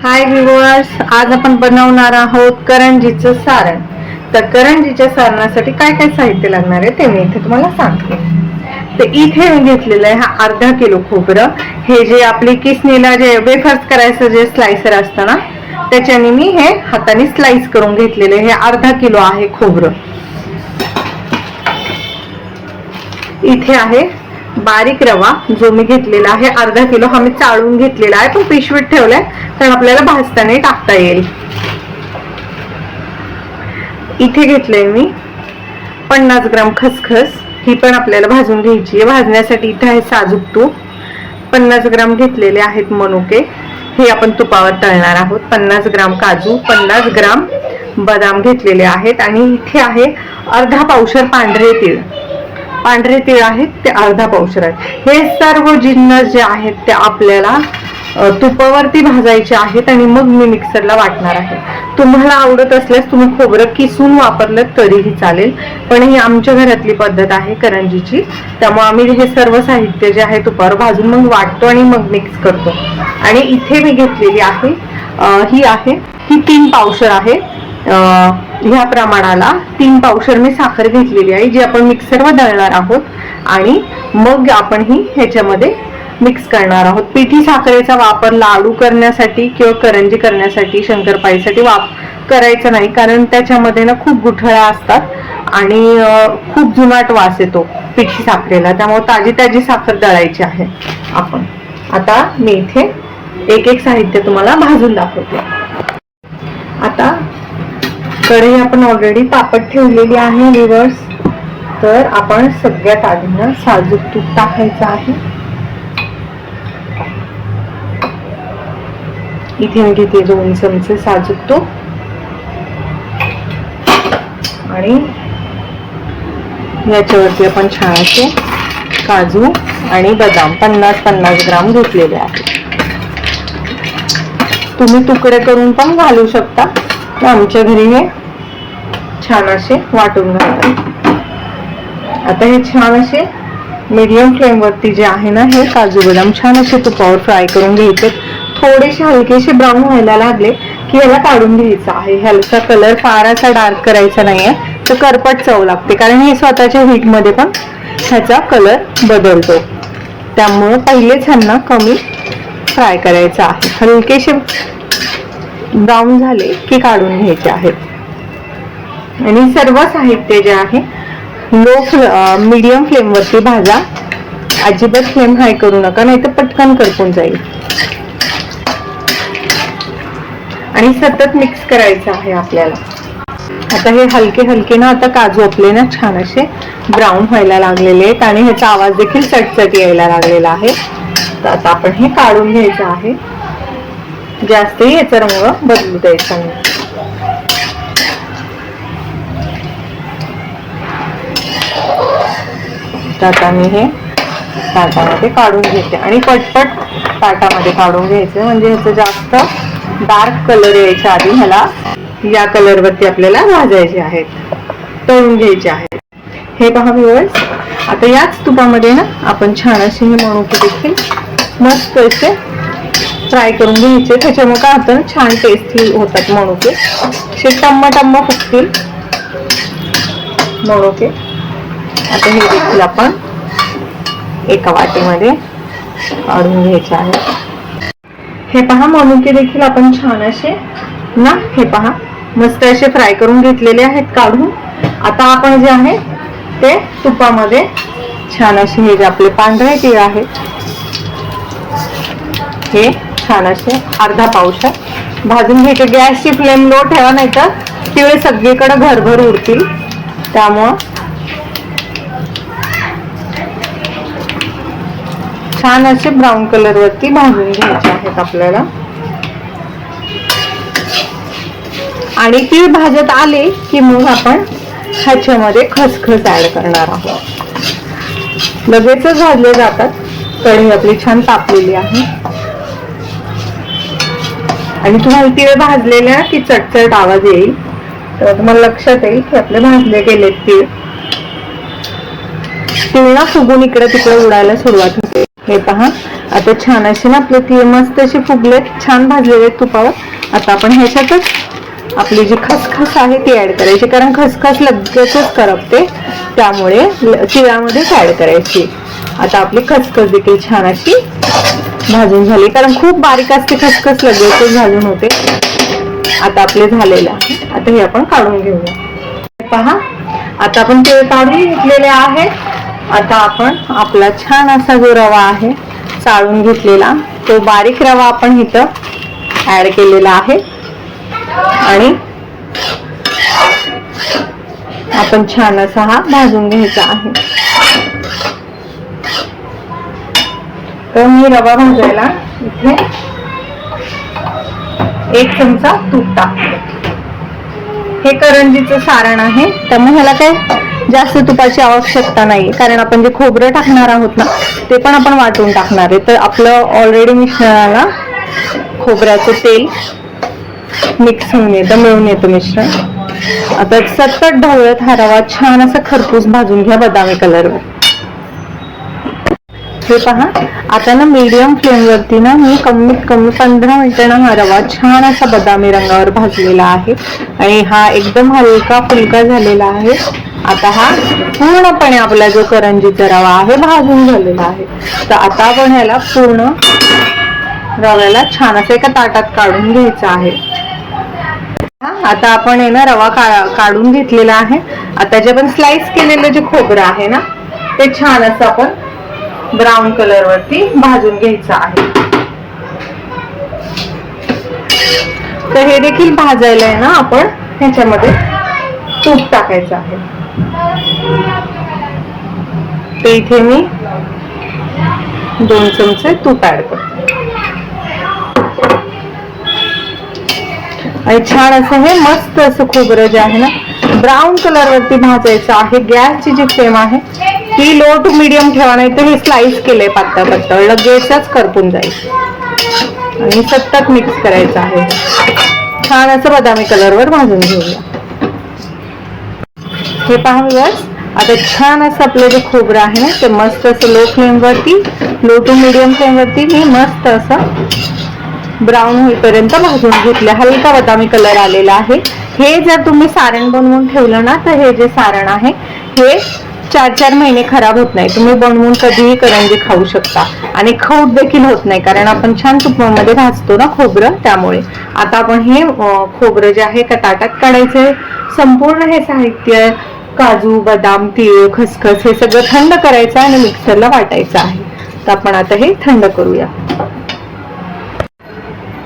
हाय viewers, आज आपण बनवणार आहोत करंजीचं सारण. तर करंजीच्या सारणासाठी काय काय साहित्य लागणार आहे ते मी इथे तुम्हाला सांगते. तर इथे मी घेतलेलं आहे हा अर्धा किलो खोबरं. हे जे आपली किसणीला जे वेफर्स करायचं जे स्लायसर असतं ना, त्याच्याने मी हे हाताने स्लाइस करून घेतलेले. हे अर्धा किलो आहे खोबरं. इथे आहे बारीक रवा जो मी घेतलेला आहे अर्धा किलो. हा मी चाळून घेतलेला आहे, तो पिशवीत ठेवलाय कारण आपल्याला भाजताना टाकता येईल. इथे घेतलंय मी 50 ग्राम खसखस. ही पण आपल्याला भाजून घ्यायची आहे. भाजण्यासाठी इथे आहे साजूक तूप. 50 ग्राम घेतलेले आहेत मनुके, हे आपण तुपावर तळणार आहोत. 50 ग्राम काजू, 50 ग्राम बदाम घेतलेले आहेत. आणि इथे आहे अर्धा पावशर पांढरे तीळ. पांढरे तीळ आहेत ते अर्धा पावशर आहेत. हे सर्व जिन्नस जे आहेत ते आपल्याला तुपावरती भाजायचे आहेत आणि मग मी मिक्सरला वाटणार आहे. तुम्हाला आवडत असल्यास तुम्ही खोबरं किसून वापरलं तरीही चालेल, पण ही आमच्या घरातली पद्धत आहे करंजीची, त्यामुळे आम्ही हे सर्व साहित्य जे आहे तुपावर भाजून मग वाटतो आणि मग मिक्स करतो. आणि इथे मी घेतलेली आहे ही 3 पावशर आहे. ह्या प्रमाणाला 3 पावशर मी साखर घेतलेली आहे, जी आपण मिक्सरवर दळणार आहोत आणि मग आपण ही ह्याच्यामध्ये मिक्स करणार आहोत. पिठी साखरेचा वापर लाडू करण्यासाठी किंवा करंजी करण्यासाठी, शंकरपाळीसाठी करायचा नाही, कारण त्याच्यामध्ये ना खूप गुठळ्या असतात आणि खूप जुनाट वास येतो पिठी साखरेला. त्यामुळे ताजी ताजी साखर दळायची आहे आपण. आता मी इथे एक एक साहित्य तुम्हाला भाजून दाखवते. आता कढई आपण ऑलरेडी तापत ठेवलेली आहे व्ह्यूअर्स. तर आपण सगळ्यात आधी ना साजूक तूप टाकायचं आहे. इथे मी घेते 2 चमचे साजूक तूप आणि याच्यावरती आपण छान असे काजू आणि बदाम 50-50 ग्राम घेतलेले आहेत. तुम्ही तुकडे करून पण घालू शकता. आमच्या घरी हे छान असे वाटून घालतात. आता हे छान असे मीडियम फ्लेम वरती जे आहे ना, हे काजू बदाम छान असे तुपावर फ्राय करून घ्यायचे. थोडेसे हलकेसे ब्राऊन व्हायला लागले की याला काढून घ्यायचं आहे. ह्याचा कलर फार असा डार्क करायचा नाहीये, तर करपट चव लागते, कारण हे स्वतःच्या हीट मध्ये पण ह्याचा कलर बदलतो. त्यामुळे पहिलेच ह्यांना कमी फ्राय करायचं आहे. हलकेसे ब्राऊन झाले की काढून घ्यायचे आहेत. आणि सर्व साहित्य जे आहे मीडियम फ्लेम वरती भाजा. अजिबात फ्लेम हाय करू नका, नाही तर पटकन करपून जाईल. आणि सतत मिक्स करायचं आहे आपल्याला. आता हे हलके हलके ना, आता काजू आपले ना छान असे ब्राऊन व्हायला लागलेले आहेत आणि ह्याचा आवाज देखील चटचट यायला लागलेला आहे. तर आता आपण हे काढून घ्यायचं आहे. जास्तही याचा रंग बदलू द्यायचा नाही. आता मी हे ताटामध्ये काढून घेते आणि पटपट ताटामध्ये काढून घ्यायचं, म्हणजे ह्याचं जास्त डार्क कलर यायच्या आधी ह्याला या कलर वरती आपल्याला भाजायचे आहेत, तळून घ्यायचे आहेत. हे पहा व्ह्यूअर्स, आता याच तुपामध्ये ना आपण छान असे हे मनुके देखील मस्त असे फ्राय करून घ्यायचे. त्याच्यामुळे काय होतं, छान टेस्टी होतात मनुके. असे टम्म फुटतील मनुके. आता हे देखील आपण एका वाटीमध्ये काढून घ्यायचे आहे. हे पहा मनुके देखील आपण छान असे ना, हे पहा मस्त असे फ्राय करून घेतलेले आहेत काढून. आता आपण जे आहे ते तुपामध्ये छान असे हे जे आपले पांढरे तीळ आहेत हे छान असे अर्धा पावशर भाजून घ्यायचे. गॅसची फ्लेम लो ठेवा, नाही तर तीळ सगळीकडे घरभर उडतील. त्यामुळं छान असे ब्राऊन कलर वरती भाजून घ्यायचे आहेत आपल्याला. आणि तीळ भाजत आले की मग आपण ह्याच्यामध्ये खसखस ऍड करणार आहोत. लगेचच भाजले जातात. कढई आपली छान तापलेली आहे. आणि तुम्हाला तीळ भाजलेल्या की चटचट आवाज येईल, तर तुम्हाला लक्षात येईल की आपले भाजले गेलेत तीळ. तीळ ना फुगून इकडे तिकडे उडायला सुरुवात होते. हे पहा, आता छान असे ना आपले तीळ मस्त असे फुगलेत, छान भाजलेले तुपावर. आता आपण ह्याच्यातच आपली जी खसखस आहे ती ऍड करायची, कारण खसखस लगेचच करपते, त्यामुळे तिळामध्येच ऍड करायची. आता आपली खसखस देखील छान अशी भाजून झाली, कारण खूप बारीक असते खसखस, लगेचच भाजून होते. आता आपले झालेले आहे. आता हे आपण काढून घेऊया. पहा, आता आपण तीळ काढून घेतलेले आहेत. आता आपण आपला छान असा जो रवा आहे चाळून घेतलेला, तो बारीक रवा आपण इथं ऍड केलेला आहे. आणि आपण छान असा हा भाजून घ्यायचा आहे. तर मी रवा भाजायला इथे 1 चमचा तूप टाकते. हे करंजीचं सारण आहे, त्यामुळे ह्याला काय जास्त तुपाची आवश्यकता नाही, कारण आपण जे खोबरं टाकणार आहोत ना ते पण आपण वाटून टाकणार आहे. तर आपलं ऑलरेडी मिश्रणाला खोबऱ्याचं तेल मिक्स होऊन येतं, मिळून येतं मिश्रण. आता सतत ढवळत हा रवा छान असा खरपूस भाजून घ्या बदामी कलरवर. हे पहा, आता ना मीडियम फ्लेम वरती ना मी कमीत कमी 15 मिनिटांना हा रवा छान असा बदामी रंगावर भाजलेला आहे आणि हा एकदम हलका फुलका झालेला आहे. आता हा पूर्णपणे आपला जो करंजीचा रवा आहे भाजून झालेला आहे. तर आता आपण ह्याला पूर्ण रव्याला छान असं एका ताटात काढून घ्यायचं आहे. आता आपण आहे ना रवा काढून घेतलेला आहे. आता जे आपण स्लाइस केलेलं जे खोबरं आहे ना ते छान असं आपण ब्राऊन कलर वरती भाजून घ्यायचं आहे. तर हे देखील भाजायला आहे ना आपण ह्याच्यामध्ये तूप टाकायचं आहे. तर इथे मी 2 चमचे तूप ऍड करते आणि छान असं हे मस्त असं खोबरं जे आहे ना ब्राऊन कलर वरती भाजायचं आहे. गॅसची जी फ्लेम आहे ती लो टू मीडियम ठेवा, नाही तर हे स्लाइस केलंय पातळ पातळ, लगेचच करपून जाईल. आणि सतत मिक्स करायचं आहे. छान असं बदामी कलरवर भाजून घेऊया. हे पहा व्ह्यूअर्स, आता छान असं आपलं जे खोबरं आहे ना ते मस्त असं लो टू मीडियम फ्लेम वरती मी मस्त असं ब्राऊन होईपर्यंत भाजून घेतलं. हलका बदामी कलर आलेला आहे. हे जर तुम्ही सारण बनवून ठेवलं ना तर हे जे सारण आहे हे 4-4 महिने खराब होत नाही. तुम्ही बनवून कधीही करंजी खाऊ शकता आणि खौट देखील होत नाही, कारण आपण छान तुपामध्ये भाजतो ना खोबरं, त्यामुळे. आता आपण हे खोबरं जे आहे का ताटात काढायचंय. संपूर्ण हे साहित्य काजू, बदाम, तीळ, खसखस हे सगळं थंड करायचं आणि मिक्सरला वाटायचं आहे. तर आपण आता हे थंड करूया.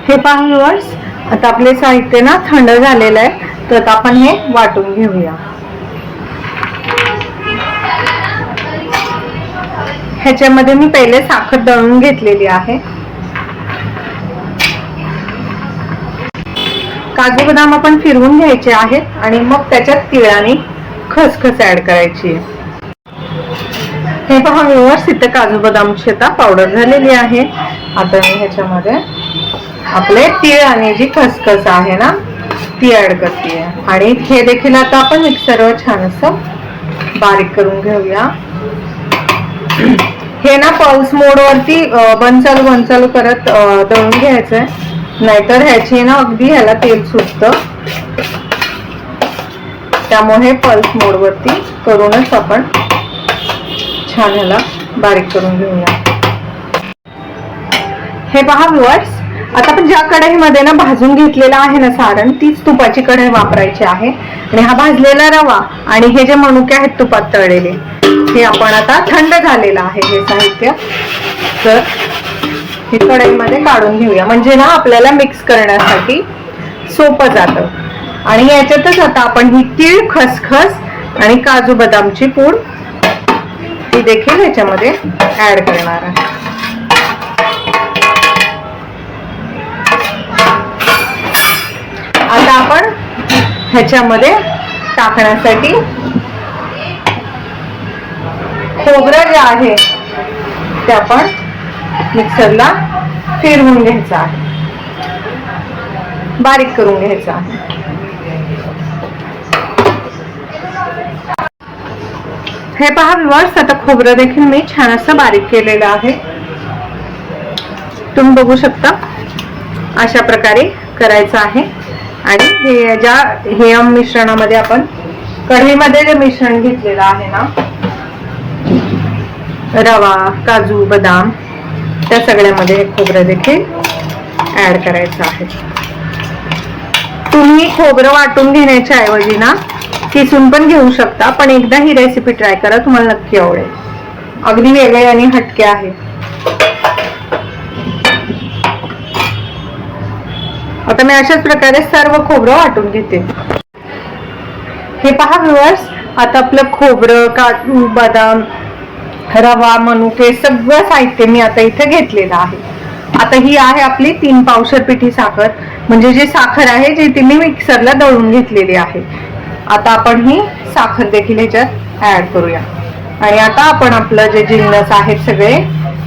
हे पहा व्ह्यूअर्स, आता आपले साहित्य ना थंड झालेलं आहे. तर आता आपण हे वाटून घेऊया. ह्याच्यामध्ये मी पहिले साखर दळून घेतलेली आहे. काजू बदाम आपण फिरवून घ्यायचे आहेत आणि मग त्याच्यात तीळ आणि खसखस ऍड करायची. हे पहा व्ह्यूअर्स, इथे काजू बदामची आता पावडर झालेली आहे. आता मी ह्याच्यामध्ये आपले तीळ आणि जी खसखस आहे ना ती ऍड करते आणि हे देखील आता आपण मिक्सरवर छान असं बारीक करून घेऊया. हे ना पल्स मोड वरती बंद चालू करत दळून घ्यायचंय, नाहीतर ह्याची ना अगदी ह्याला तेल सुटतं. त्यामुळे पल्स मोड वरती करूनच आपण छान ह्याला बारीक करून घेऊया. हे पहा व्ह्यूअर्स, आता आपण ज्या कढईमध्ये ना भाजून घेतलेला आहे ना सारण, तीच तुपाची कढई वापरायची आहे. आणि हा भाजलेला रवा आणि हे जे मनुके आहेत तुपात तळलेले, हे आपण आता थंड झालेलं आहे हे साहित्य. तर हे कढईमध्ये काढून घेऊया, म्हणजे ना आपल्याला मिक्स करण्यासाठी सोपं जातं. आणि याच्यातच आता आपण ही तीळ, खसखस आणि काजू बदामची पूड ती देखील ह्याच्यामध्ये ऍड करणार आहे. आता आपण ह्याच्यामध्ये टाकण्यासाठी खोबरं जे आहे ते आपण मिक्सरला फिरवून घ्यायचं आहे. बारीक करून घ्यायचं आहे. हे पहा व्ह्यूअर्स, आता खोबरं देखील मी छान असं बारीक केलेलं आहे. तुम्ही बघू शकता अशा प्रकारे करायचं आहे. आणि हे मिश्रणामध्ये आपण कढईमध्ये जे मिश्रण घेतलेलं आहे ना, रवा, काजू, बदाम, त्या सगळ्यामध्ये हे खोबरं देखील ऍड करायचं आहे. तुम्ही खोबरं वाटून घेण्याच्या ऐवजी ना किसून पण घेऊ शकता, पण एकदा ही रेसिपी ट्राय करा, तुम्हाला नक्की आवडेल. अगदी वेगळे आणि हटके आहे. आता मी अशाच प्रकारे सर्व खोबरं वाटून घेते. हे पहा व्ह्यूअर्स, आता आपलं खोबरं, काजू, बदाम, रवा, मनुके सगळं साहित्य मी आता इथे घेतलेलं आहे. आता ही आहे आपली 3 पावशर पिठी साखर, म्हणजे जी साखर आहे जी ती मी मिक्सरला दळून घेतलेली आहे. आता आपण ही साखर देखील ह्याच्यात ऍड करूया. आणि आता आपण आपलं जे जिन्नस आहेत सगळे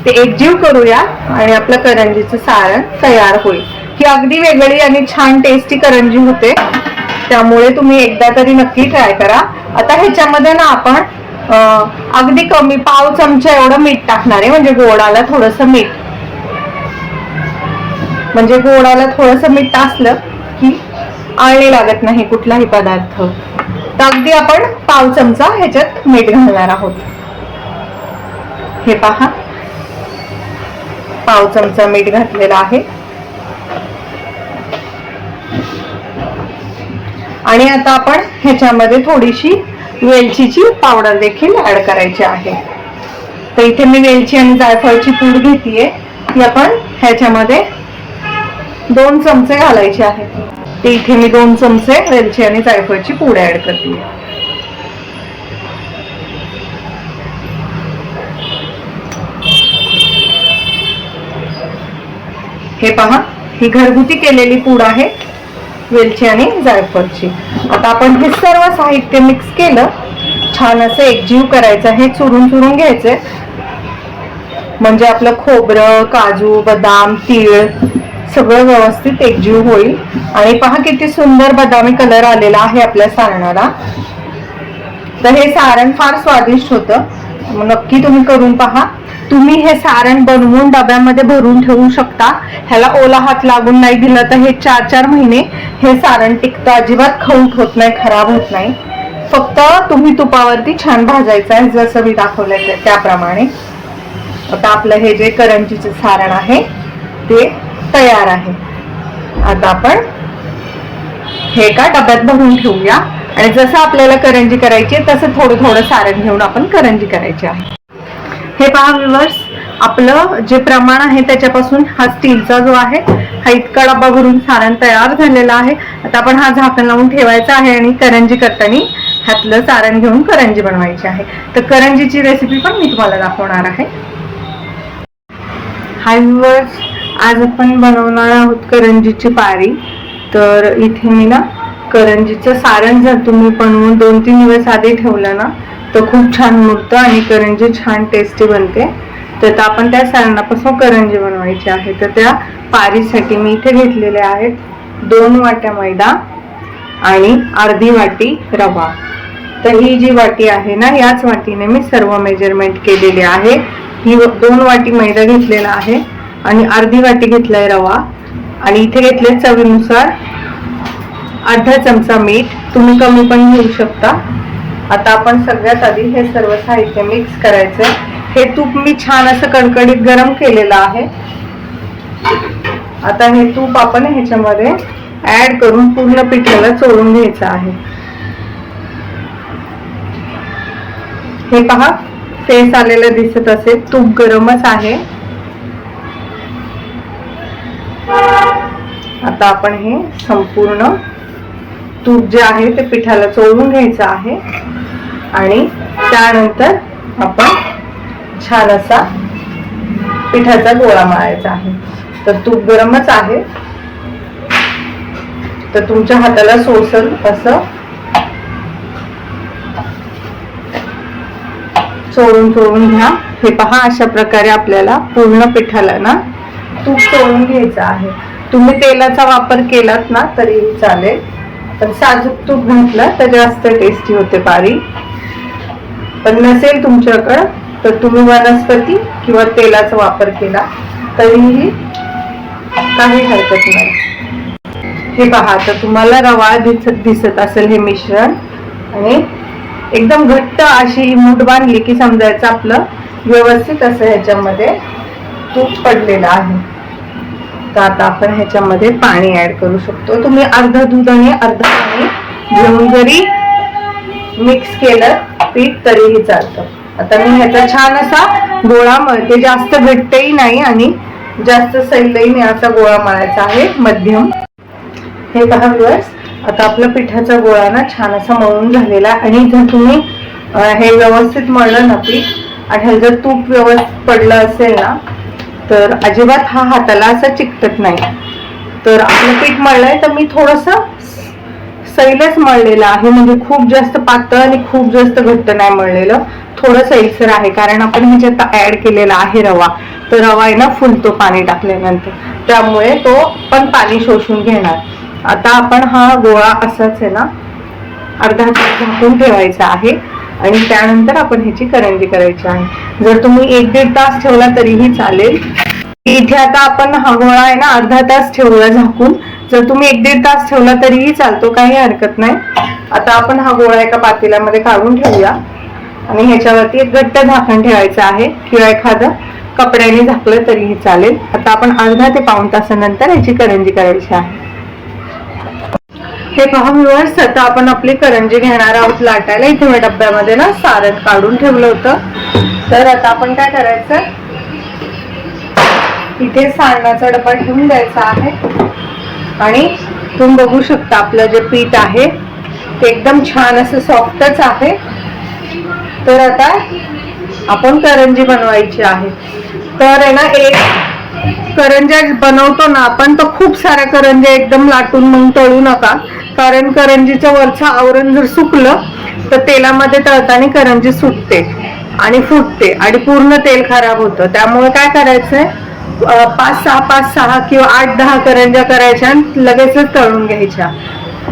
ते एकजीव करूया आणि आपलं करंजीचं सारण तयार होईल. ही अगदी वेगळी आणि छान टेस्टी करंजी होते, त्यामुळे तुम्ही एकदा तरी नक्की ट्राय करा. आता ह्याच्यामध्ये ना आपण अगदी कमी पाव चमचा एवढं मीठ टाकणार आहे, म्हणजे गोडाला थोडंसं मीठ, म्हणजे गोडाला थोडंसं मीठ असलं की आळणी लागत नाही कुठलाही पदार्थ. तर अगदी आपण पाव चमचा ह्याच्यात मीठ घालणार आहोत. हे पहा, पाव चमचा मीठ घातलेला आहे. आणि आता आपण ह्याच्यामध्ये थोडीशी वेलचीची पावडर देखील ऍड करायची आहे. तर इथे मी वेलची आणि जायफळची पूड घेतीये, ती आपण ह्याच्यामध्ये 2 चमचे घालायचे आहे. ते इथे मी 2 चमचे वेलची आणि जायफळची पूड ऍड करते. हे पहा, ही घरगुती केलेली पूड आहे वेलची आणि जायफळची. आता आपण हे सर्व साहित्य मिक्स केलं, छान असं एकजीव करायचं आहे, चुरून चुरून घ्यायचंय, म्हणजे आपलं खोबरं, काजू, बदाम, तीळ सगळं व्यवस्थित एकजीव होईल. आणि पहा किती सुंदर बदामी कलर आलेला आहे आपल्या सारणाला. तर हे सारण फार स्वादिष्ट होतं, नक्की तुम्ही करून पहा. तुम्ही हे सारण बनवून डब्यामध्ये भरून ठेवू शकता. ह्याला ओला हात लागून नाही दिला तर हे 4-4 महिने हे सारण टिकतं, अजिबात खवट होत नाही, खराब होत नाही. फक्त तुम्ही तुपावरती छान भाजायचं आहे, जसं मी दाखवलंय त्याप्रमाणे. आता आपलं हे जे करंजीचे सारण आहे ते तयार आहे. आता आपण हे एका डब्यात भरून ठेवूया आणि जसं आपल्याला करंजी करायची तसं थोडं थोडं सारण घेऊन आपण करंजी करायची आहे. हे पहा व्ह्यूअर्स, आपलं जे प्रमाण आहे त्याच्यापासून हा स्टीलचा जो आहे हा इतका डब्बा भरून सारण तयार झालेला आहे. आता आपण हा झाकण लावून ठेवायचा आहे आणि करंजी करताना ह्यातलं सारण घेऊन करंजी बनवायची आहे. तर करंजीची रेसिपी पण मी तुम्हाला दाखवणार आहे. हाय व्ह्यूअर्स, आज आपण बनवणार आहोत करंजीची पारी. तर इथे मी ना करंजीचं सारण जर तुम्ही बनवून 2-3 दिवस आधी ठेवलं ना तर खूप छान मुरतं आणि करंजी छान टेस्टी बनते. तर आपण त्या सारणापासून करंजी बनवायची आहे. तर त्या पारीसाठी मी इथे घेतलेले आहेत 2 वाट्या मैदा आणि अर्धी वाटी रवा. तर ही जी वाटी आहे ना, याच वाटीने मी सर्व मेजरमेंट केलेले आहे. ही 2 वाटी मैदा घेतलेला आहे आणि अर्धी वाटी घेतलाय रवा आणि इथे घेतले चवीनुसार अर्धा चमचा मीठ, तुम्ही कमी पण घेऊ शकता. आता आपण सगळ्यात आधी हे सर्व साहित्य मिक्स करायचंय. हे तूप मी छान असं कडकडीत गरम केलेलं आहे. आता हे तूप आपण ह्याच्यामध्ये ऍड करून पूर्ण पिठाला चोळून घ्यायचं आहे. हे पहा, फेस आलेलं दिसत असेल, तूप गरमच आहे. आता आपण हे संपूर्ण तूप जे आहे ते पिठाला चोळून घ्यायचं आहे आणि त्यानंतर आपण छान असा पिठाचा गोळा मळायचा आहे. तर तूप गरमच आहे, तर तुमच्या हाताला सोसल असं चोळून चोळून घ्या. हे पहा, अशा प्रकारे आपल्याला पूर्ण पिठाला ना तूप चोळून घ्यायचं आहे. तुम्ही तेलाचा वापर केलात ना तरीही चालेल, पण साजूक तूप घातलं तर जास्त टेस्टी होते पारी. पण नसेल तुमच्याकडं तर तुम्ही वनस्पती किंवा तेलाचा वापर केला तरीही काही हरकत नाही. हे पहा, तर तुम्हाला रवाळ दिसत असेल हे मिश्रण, आणि एकदम घट्ट अशी मूठ बांधली की समजायचं आपलं व्यवस्थित असं ह्याच्यामध्ये तूप पडलेलं आहे. तर आता आपण ह्याच्यामध्ये पाणी ऍड करू शकतो. तुम्ही अर्धा दूध आणि अर्धा पाणी घेऊन जरी मिक्स केलं पीठ तरीही चालतं. आता मी ह्याचा छान असा गोळा मळते, जास्त घट्टही नाही आणि जास्त सैलही नाही, असा गोळा मळायचा आहे मध्यम. हे पहा व्ह्यूअर्स, आता आपला पिठाचा गोळा ना छान असा मळून झालेला. आणि जर तुम्ही हे व्यवस्थित मळलं ना पीठ आणि जर तूप व्यवस्थित पडलं असेल ना तर अजिबात हा हाताला असं चिकटत नाही. तर आपलं पीठ मळलंय तर मी थोडस सैलच मळलेलं आहे, म्हणजे खूप जास्त पातळ आणि खूप जास्त घट्ट नाही मळलेलं, थोडं सैलसर आहे. कारण आपण ह्याच्यात ऍड केलेला आहे रवा, तर रवा आहे ना फुलतो पाणी टाकल्यानंतर, त्यामुळे तो पण पाणी शोषून घेणार. आता आपण हा गोळा असाच आहे ना अर्धा तास झाकून ठेवायचा आहे आणि त्यानंतर आपण ह्याची करंजी करायची आहे. जर तुम्ही 1-1.5 तास ठेवला तरीही चालेल. इथे आता आपण हा गोळा आहे ना अर्धा तास ठेवूया झाकून. जर तुम्ही 1-1.5 तास ठेवला तरीही चालतो, काही हरकत नाही. आता आपण हा गोळा एका पातेल्यामध्ये काढून ठेवूया आणि ह्याच्यावरती एक घट्ट झाकण ठेवायचं आहे किंवा एखादं कपड्याने झाकलं तरीही चालेल. आता आपण अर्धा ते पाऊण तासानंतर ह्याची करंजी करायची आहे. हे पहा व्ह्यूअर्स, आता आपण आपली करंजी घेणार आहोत लाटायला. इथे मी डब्यामध्ये ना सारण काढून ठेवलं होतं. तर आता आपण काय करायचं, इथे सारणाचा डबा ठेवून द्यायचा आहे आणि तुम्ही बघू शकता आपलं जे पीठ आहे ते एकदम छान असं सॉफ्टच आहे. तर आता आपण करंजी बनवायची आहे. तर आहे ना एक करंज्या बनवतो ना आपण, तर खूप साऱ्या करंज्या एकदम लाटून मग तळू नका, कारण करंजीचं वरचं आवरण जर सुकलं तर तेलामध्ये तळताना करंजी सुटते आणि फुटते आणि पूर्ण तेल खराब होतं. त्यामुळे काय करायचंय, 5-6 किंवा 8-10 करंज्या करायच्या आणि लगेचच तळून घ्यायच्या.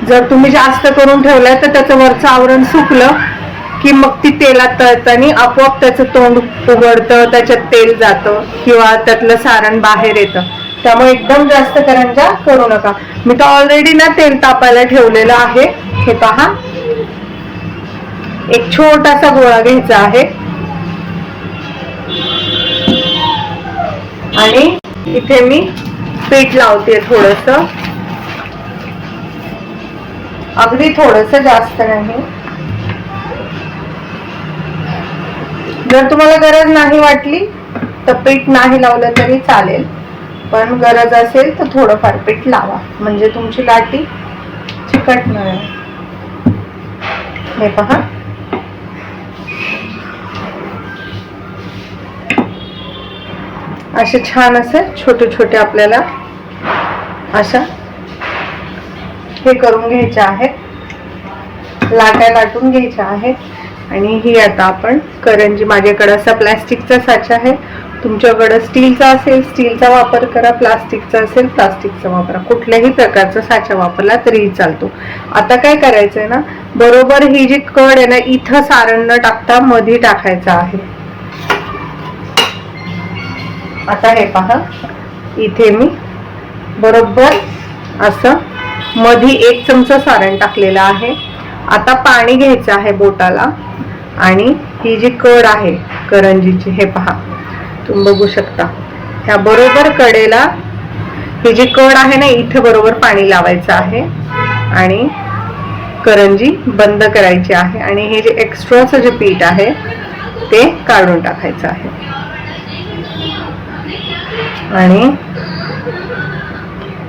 जर तुम्ही जास्त करून ठेवलंय तर त्याचं वरचं आवरण सुकलं की मग ती तेलात तळताना आपोआप त्याचं तोंड उघडतं, त्याच्यात तेल जातं किंवा त्यातलं सारण बाहेर येतं. त्यामुळे एकदम जास्त करंज्या करू नका. मी तर ऑलरेडी ना तेल तापायला ठेवलेलं आहे. हे पहा, एक छोटासा गोळा घ्यायचा आहे आणि इथे मी पीठ लावते थोडस, अगदी थोडस, जास्त नाही. जर तुम्हाला गरज नाही वाटली तर पीठ नाही लावलं तरी चालेल, पण गरज असेल तर थोडंफार पीठ लावा, म्हणजे तुमची लाटी चिकटणार नाही. हे पहा, असे छान असे छोटे छोटे आपल्याला अशा हे करून घ्यायचे आहेत, लाट्या लाटून घ्यायच्या आहेत. आणि ही आता आपण करंजी, माझ्याकडे असा प्लास्टिकचा साचा आहे, तुमच्याकडे स्टीलचा असेल स्टीलचा वापर करा, प्लास्टिकचा असेल प्लास्टिकचा वापरा, कुठल्याही प्रकारचा साचा वापरला तरीही चालतो. आता काय करायचंय ना, बरोबर ही जी कड आहे ना इथं सारण न टाकता मध्ये टाकायचं आहे. आता हे पहा, इथे मी बरोबर असं मध्ये 1 चमचा सारण टाकलेलं आहे. आता पाणी घ्यायचं आहे बोटाला आणि ही जी कड आहे करंजीची, हे पहा तुम्ही बघू शकता, ह्या बरोबर कडेला ही जी कड आहे ना इथे बरोबर पाणी लावायचं आहे आणि करंजी बंद करायची आहे आणि हे जे एक्स्ट्राचं जे पीठ आहे ते काढून टाकायचं आहे. आणि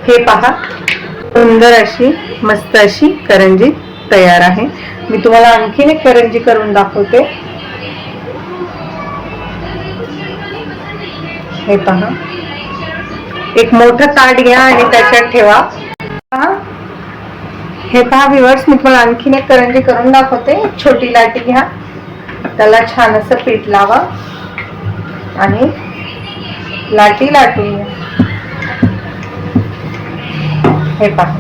हे पहा, सुंदर अशी मस्त अशी करंजी तयार आहे. मी तुम्हाला आणखीन एक करंजी करून दाखवते. हे पहा, एक मोठं ताट घ्या आणि त्याच्यात ठेवा. हे पहा व्ह्यूअर्स, मी तुम्हाला आणखीन एक करंजी करून दाखवते. छोटी लाटी घ्या, त्याला छान असं पीठ लावा आणि लाटी लाटून घ्या. हे पहा,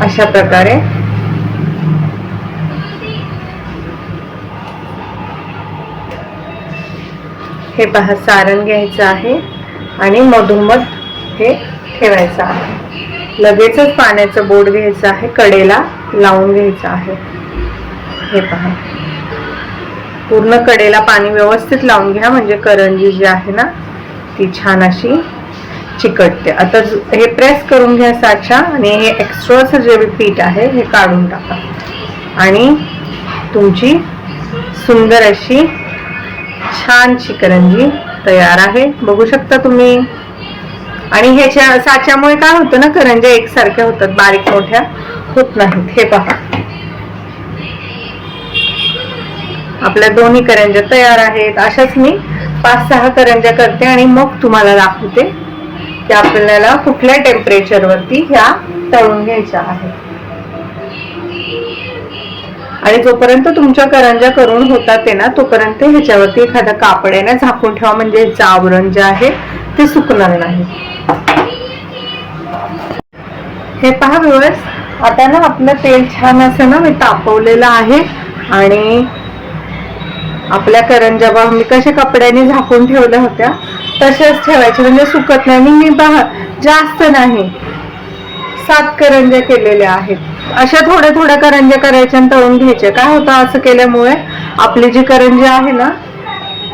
अशा प्रकारे हे पहा सारण घ्यायचं आहे आणि मधोमध हे ठेवायचं आहे. लगेचच पाण्याचं बोट घ्यायचं आहे, कडेला लावून घ्यायचं आहे. हे पहा, पूर्ण कडेला पाणी व्यवस्थित लावून घ्या, म्हणजे करंजी जी आहे ना ती छान अशी चिकटते. आता हे प्रेस करून घ्या साचा आणि हे एक्स्ट्राचं जे पीठ आहे हे काढून टाका आणि तुमची सुंदर अशी छानशी करंजी तयार आहे. बघू शकता तुम्ही. आणि ह्याच्या साच्यामुळे काय होतं ना, करंज्या एकसारख्या होतात, बारीक मोठ्या होत नाहीत. हे पहा, आपल्या दोन्ही करंज्या तयार आहेत. अशाच मी 5-6 करंज्या करते आणि मग तुम्हाला दाखवते की आपल्याला कुठल्या टेम्परेचर वरती ह्या तळून घ्यायच्या आहेत. आणि जोपर्यंत तुमच्या करंज्या करून होतात ते ना, तोपर्यंत ह्याच्यावरती एखादा कापड्याने झाकून ठेवा, म्हणजे ह्याचं आवरण जे आहे ते सुकणार नाही. हे पहा व्ह्यूअर्स, आता ना आपलं तेल छान असं ना मी तापवलेलं आहे आणि आपल्या करंज्या बघा मी कशा कपड्याने झाकून ठेवल्या होत्या तशाच ठेवायच्या, म्हणजे सुकत नाही. मी पहा जास्त नाही 7 करंज्या केलेल्या आहेत. अशा थोड्या थोड्या करंज्या करायच्या आणि तळून घ्यायच्या. काय होतं असं केल्यामुळे आपली जी करंजी आहे ना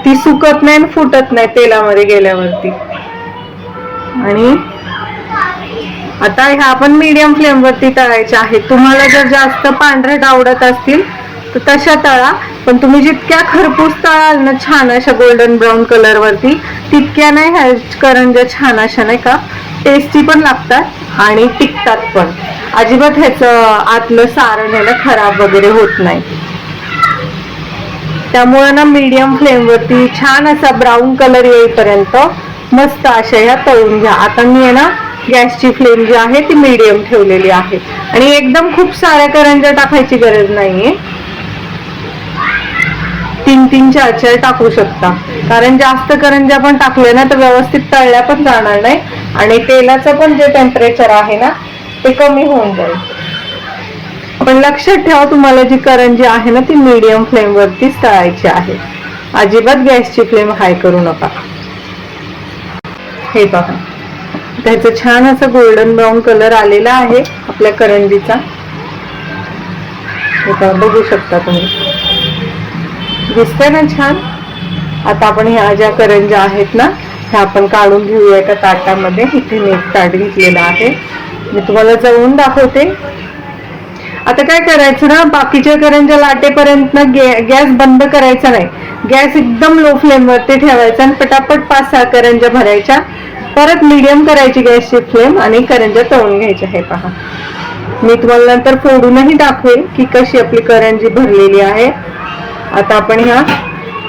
ती सुकत नाही आणि फुटत नाही तेलामध्ये गेल्यावरती. आणि आता ह्या आपण मीडियम फ्लेम वरती तळायच्या आहेत. तुम्हाला जर जास्त पांढरट आवडत असतील तर तशा तळा, पण तुम्ही जितक्या खरपूस तळाल ना छान अशा गोल्डन ब्राऊन कलर वरती, तितक्या नाही ह्या करंज्या छान अशा नाही का टेस्टी पण लागतात आणि टिकतात पण. अजिबात ह्याचं आतलं सारण आहे ना खराब वगैरे होत नाही. त्यामुळे ना मीडियम फ्लेम वरती छान असा ब्राऊन कलर येईपर्यंत मस्त अशा ह्या तळून घ्या. आता मी आहे ना गॅसची फ्लेम जी आहे ती मीडियम ठेवलेली आहे आणि एकदम खूप साऱ्या करंज्या टाकायची गरज नाहीये. 3-3, 4-4 टाकू शकता, कारण जास्त करंज्या पण टाकले ना तर व्यवस्थित तळल्या पण जाणार नाही आणि तेलाचं पण जे टेम्परेचर आहे ना ते कमी होऊन जाईल. पण लक्षात ठेवा, तुम्हाला जी करंजी आहे ना ती मीडियम फ्लेम वरतीच तळायची आहे. अजिबात गॅसची फ्लेम हाय करू नका. हे बघा, त्याचं छान असं गोल्डन ब्राऊन कलर आलेला आहे आपल्या करंजीचा. हे बघू शकता तुम्ही, दिसतंय ना छान. आता आपण ह्या ज्या करंज्या आहेत ना ह्या आपण काढून घेऊया एका ताटामध्ये. इथे मी एक ताट घेतलेलं आहे, मी तुम्हाला जवळून दाखवते. आता काय करायचं ना, बाकीच्या करंज्या लाटेपर्यंत ना गॅस बंद करायचा नाही, गॅस एकदम लो फ्लेम वरती ठेवायचा आणि पटापट 5-6 करंज्या भरायच्या. परत मीडियम करायची गॅसची फ्लेम आणि करंज्या तळून घ्यायच्या. हे पहा, मी तुम्हाला नंतर फोडूनही दाखवेल की कशी आपली करंजी भरलेली आहे. आता आपण ह्या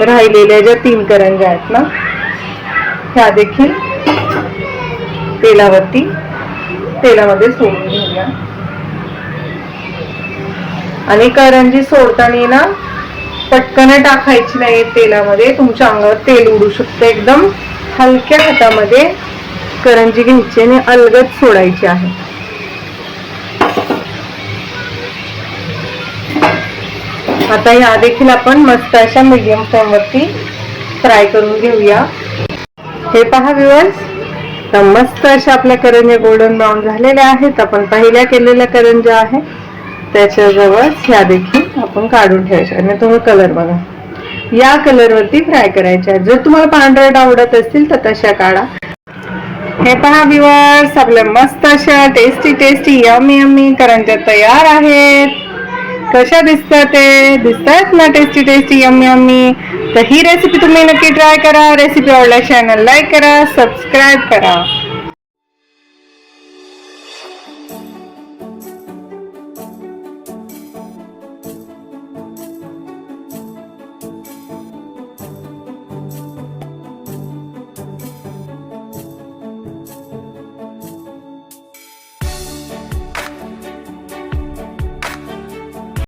राहिलेल्या ज्या 3 करंज्या आहेत ना ह्या देखील तेलामध्ये सोडून घेऊया. आणि करंजी सोडताना ना पटकन टाकायची नाही तेलामध्ये, तुमच्या अंगावर तेल उडू शकतं. एकदम हलक्या हातामध्ये करंजी घ्यायची आणि अलगद सोडायची आहे. आता ह्या देखील आपण मस्त अशा मीडियम फ्लेम वरती फ्राय करून घेऊया. हे पहा व्ह्यूअर्स, तर मस्त अशा आपल्या करंज्या गोल्डन ब्राऊन झालेल्या आहेत. आपण पहिल्या केलेल्या करंज्या आहेत त्याच्याजवळ ह्या देखील आपण काढून ठेवायच्या आणि तुम्ही कलर बघा, या कलर वरती फ्राय करायच्या. जर तुम्हाला पांढरट आवडत असतील तर तशा काढा. हे पहा व्ह्यूअर्स, आपल्या मस्त अशा टेस्टी यम्मी करंज्या तयार आहेत. कशा दिसतात ते? दिसतात ना टेस्टी यम्मी. तर ही रेसिपी तुम्ही नक्की ट्राय करा. रेसिपी आवडल्यास चॅनल लाईक करा, सबस्क्राईब करा.